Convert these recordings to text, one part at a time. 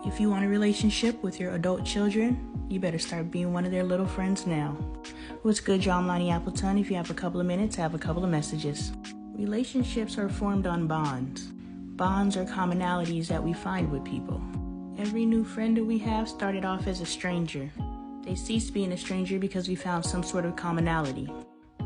If you want a relationship with your adult children, you better start being one of their little friends now. What's good, y'all? I'm Lonnie Appleton. If you have a couple of minutes, I have a couple of messages. Relationships are formed on bonds. Bonds are commonalities that we find with people. Every new friend that we have started off as a stranger. They ceased being a stranger because we found some sort of commonality.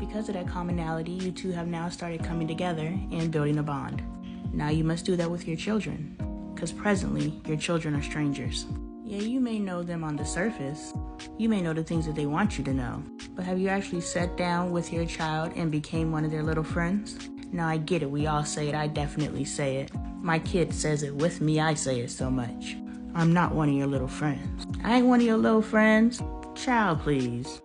Because of that commonality, you two have now started coming together and building a bond. Now you must do that with your children, because presently your children are strangers. Yeah, you may know them on the surface. You may know the things that they want you to know. But have you actually sat down with your child and became one of their little friends? Now I get it, we all say it, I definitely say it. My kid says it with me, I say it so much. I'm not one of your little friends. I ain't one of your little friends. Child, please.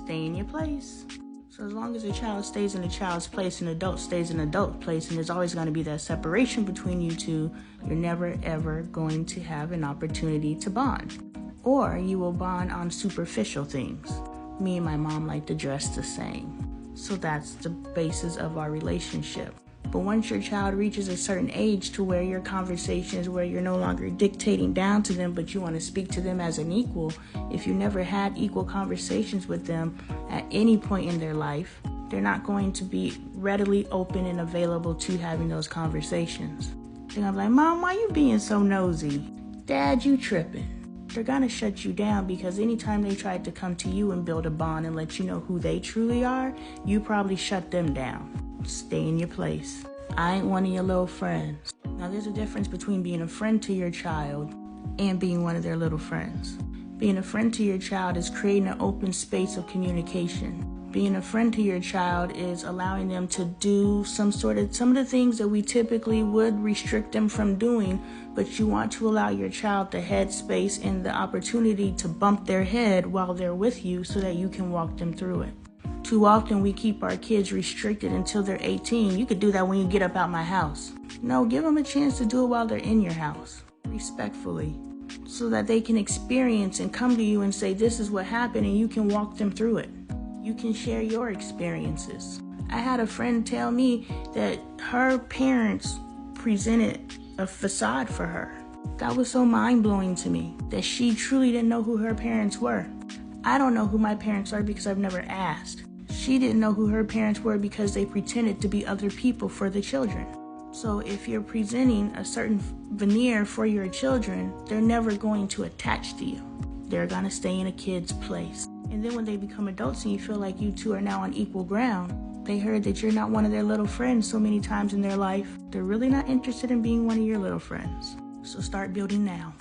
Stay in your place. So as long as a child stays in a child's place, an adult stays in an adult place, and there's always going to be that separation between you two, you're never ever going to have an opportunity to bond. Or you will bond on superficial things. Me and my mom like to dress the same. So that's the basis of our relationship. But once your child reaches a certain age to where your conversations, where you're no longer dictating down to them, but you want to speak to them as an equal, if you never had equal conversations with them at any point in their life, they're not going to be readily open and available to having those conversations. They're going to be like, Mom, why you being so nosy? Dad, you tripping. They're going to shut you down because anytime they tried to come to you and build a bond and let you know who they truly are, you probably shut them down. Stay in your place. I ain't one of your little friends. Now, there's a difference between being a friend to your child and being one of their little friends. Being a friend to your child is creating an open space of communication. Being a friend to your child is allowing them to do some of the things that we typically would restrict them from doing, but you want to allow your child the head space and the opportunity to bump their head while they're with you so that you can walk them through it. Too often we keep our kids restricted until they're 18. You could do that when you get up out my house. No, give them a chance to do it while they're in your house, respectfully, so that they can experience and come to you and say, this is what happened, and you can walk them through it. You can share your experiences. I had a friend tell me that her parents presented a facade for her. That was so mind-blowing to me, that she truly didn't know who her parents were. I don't know who my parents are because I've never asked. She didn't know who her parents were because they pretended to be other people for the children. So if you're presenting a certain veneer for your children, they're never going to attach to you. They're going to stay in a kid's place. And then when they become adults and you feel like you two are now on equal ground, they heard that you're not one of their little friends so many times in their life, they're really not interested in being one of your little friends. So start building now.